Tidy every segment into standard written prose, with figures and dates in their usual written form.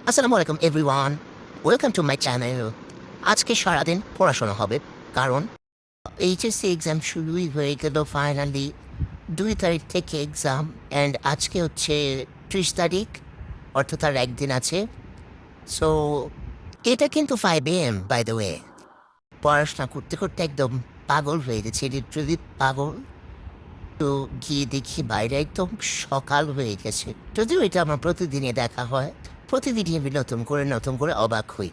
আসসালামু আলাইকুম everyone, welcome to my channel. আজকে সারাদিন পড়াশোনা হবে, কারণ এইচএসসি এক্সাম শুরুই হয়ে গেল ফাইনালি। 2 তারিখ থেকে এক্সাম, অ্যান্ড আজকে হচ্ছে 30 তারিখ, অর্থাৎ আর একদিন আছে। সো এটা কিন্তু 5 AM, বাই দ্য ওয়ে। পড়াশোনা করতে করতে একদম পাগল হয়ে গেছে, লিটারেলি পাগল। তো গিয়ে দেখি বাইরে একদম সকাল হয়ে গেছে। যদিও এটা আমার প্রতিদিনই দেখা হয়, প্রতিদিনই আমি নতুন করে অবাক হই।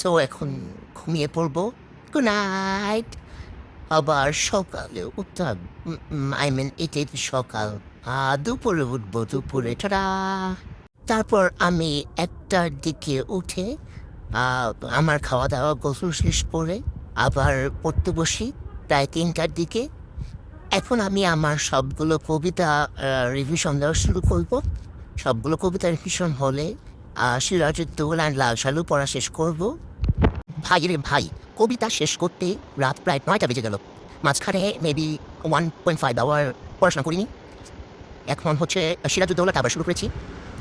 সো এখন ঘুমিয়ে পড়বো। Good night. আবার সকালে উঠতাম, আই মিন এটাই তো সকাল। দুপুরে উঠবো, দুপুরে টাটা। তারপর আমি 1টার দিকে উঠে আহ, আমার খাওয়া দাওয়া গোসল শেষ করে আবার পড়তে বসি প্রায় 3টার দিকে। এখন আমি আমার সবগুলো কবিতা রিভিশন দেওয়া শুরু করব। সবগুলো কবিতা রিভিশন হলে সিরাজউদ্দৌলা অ্যান্ড লাল সালু পড়া শেষ করব। ভাই রে ভাই, কবিতা শেষ করতে রাত প্রায় 9টা বেজে গেল। মাঝখানে মেবি 1.5 আওয়ার পড়াশোনা করিনি। এখন হচ্ছে সিরাজউদ্দৌলাটা আবার শুরু করেছি,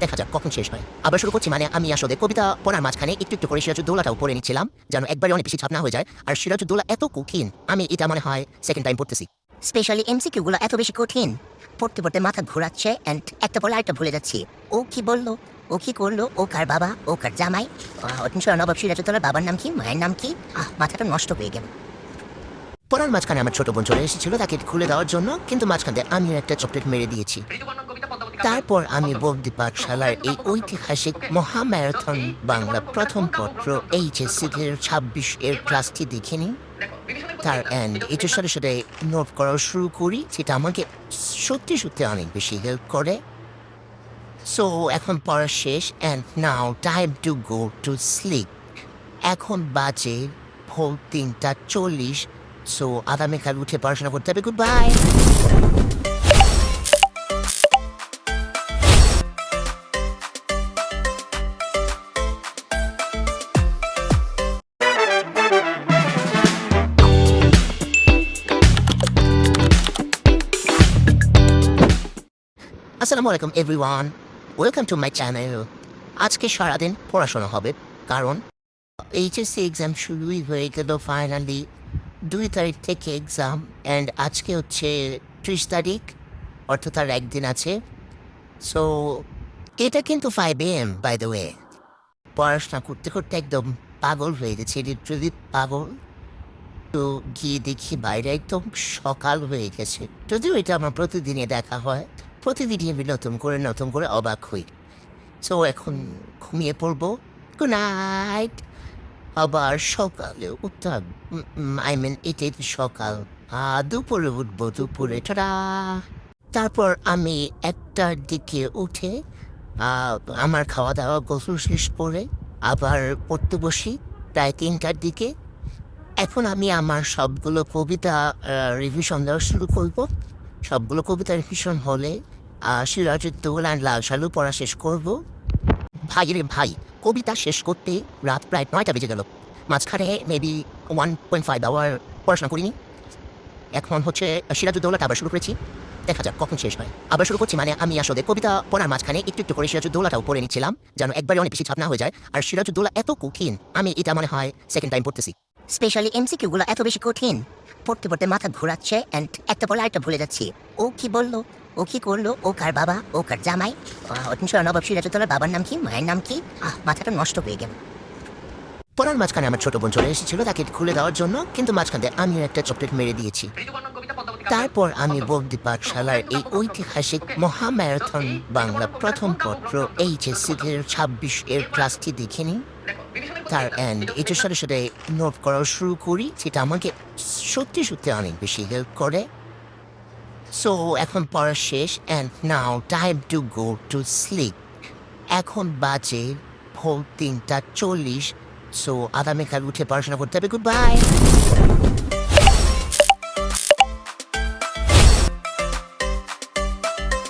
দেখা যাক কখন শেষ হয়। আবার শুরু করছি মানে আমি আসলে কবিতা পড়ার মাঝখানে একটু একটু করে সিরাজউদ্দৌলাটাও পড়ে নিচ্ছিলাম, যেন একবারে অনেক বেশি ছাপ না হয়ে যায়। আর সিরাজউদ্দৌলা এত কঠিন, আমি এটা মনে হয় সেকেন্ড টাইম পড়তেছি। স্পেশালি এমসিকিউগুলো এত বেশি কঠিন, পড়তে পড়তে মাথা ঘোরাচ্ছে, অ্যান্ড একটা পরে আরেকটা ভুলে যাচ্ছি। ও কি বললো, ও কি করলো, ও কার বাবা, ও কার জামাই, নবাব সিরাজউদ্দৌলার বাবার নাম কি, মায়ের নাম কি, মাথাটা নষ্ট হয়ে গেল। পড়ার মাঝখানে আমার ছোট বোন চলে এসেছিল তাকে খুলে দেওয়ার জন্য, কিন্তু মাঝখানে আমিও একটা চকলেট মেরে দিয়েছি। তারপর আমি বগদি পাঠশালার এই ঐতিহাসিক মহাম্যারাথন বাংলা প্রথম পত্র এইচএসসি 26 ক্লাসটি দেখে নিই। তার অ্যান্ড এটার সাথে সাথে নোট করা শুরু করি, যেটা আমাকে সত্যি সত্যি অনেক বেশি হেল্প করে। সো এখন পড়া শেষ, and now time to go to sleep. এখন বাজে ভোর 3টা 40। সো আগামীকাল উঠে পড়াশোনা করতে হবে। Good bye. আসসালামু আলাইকুম everyone, welcome to my channel. আজকে সারাদিন পড়াশোনা হবে, কারণ এইচএসসি এক্সাম শুরুই হয়ে গেল ফাইনালি। 2 তারিখ থেকে এক্সাম, অ্যান্ড আজকে হচ্ছে 30 তারিখ, অর্থাৎ আর একদিন আছে। সো এটা কিন্তু 5 AM, বাই দ্য ওয়ে। পড়াশোনা করতে করতে একদম পাগল হয়ে গেছে, লিটারেলি পাগল। তো গিয়ে দেখি বাইরে একদম সকাল হয়ে গেছে। যদিও এটা আমার প্রতিদিনই দেখা হয়, প্রতিদিনই আমি নতুন করে অবাক হই। সো এখন ঘুমিয়ে পড়বো। Good night. আবার সকালে উঠতাম, আই মিন এটাই তো সকাল। দুপুরে উঠবো, দুপুরে টাটা। তারপর আমি 1টার দিকে উঠে আহ, আমার খাওয়া দাওয়া গোসল শেষ করে আবার পড়তে বসি প্রায় 3টার দিকে। এখন আমি আমার সবগুলো কবিতা রিভিশন দেওয়া শুরু করব। সবগুলো কবিতা রিভিশন হলে সিরাজউদ্দৌলা অ্যান্ড লাল সালু পড়া শেষ করব। ভাই রে ভাই, কবিতা শেষ করতে রাত প্রায় 9টা বেজে গেল। মাঝখানে মেবি 1.5 আওয়ার পড়াশোনা করিনি। এখন হচ্ছে সিরাজউদ্দৌলাটা আবার শুরু করেছি, দেখা যাক কখন শেষ হয়। আবার শুরু করছি মানে আমি আসলে কবিতা পড়ার মাঝখানে একটু একটু করে সিরাজউদ্দৌলাটাও পড়ে নিচ্ছিলাম, যেন একবারে অনেক বেশি ছাপ না হয়ে যায়। আর সিরাজউদ্দৌলা এত কঠিন, আমি এটা মনে হয় সেকেন্ড টাইম পড়তেছি। স্পেশালি এমসিকিউগুলো এত বেশি কঠিন, পড়তে পড়তে মাথা ঘোরাচ্ছে, অ্যান্ড একটা পরে আরেকটা ভুলে যাচ্ছি। ও কি বললো, ও কি করলো, ও কার বাবা, ও কার জামাই, নবাব সিরাজউদ্দৌলার বাবার নাম কি, মায়ের নাম কি, মাথাটা নষ্ট হয়ে গেল। পড়ার মাঝখানে আমার ছোট বোন চলে এসেছিল তাকে খুলে দেওয়ার জন্য, কিন্তু মাঝখানে আমিও একটা চকলেট মেরে দিয়েছি। তারপর আমি বগদি পাঠশালার এই ঐতিহাসিক মহাম্যারাথন বাংলা প্রথম পত্র এইচএসসি 26 ক্লাসটি দেখে নিই। তার অ্যান্ড এটার সাথে সাথে নোট করা শুরু করি, যেটা আমাকে সত্যি সত্যি অনেক বেশি হেল্প করে। সো এখন পড়া শেষ, and now time to go to sleep. এখন বাজে ভোর 3টা 40। সো আগামীকাল উঠে পড়াশোনা করতে হবে। Good bye.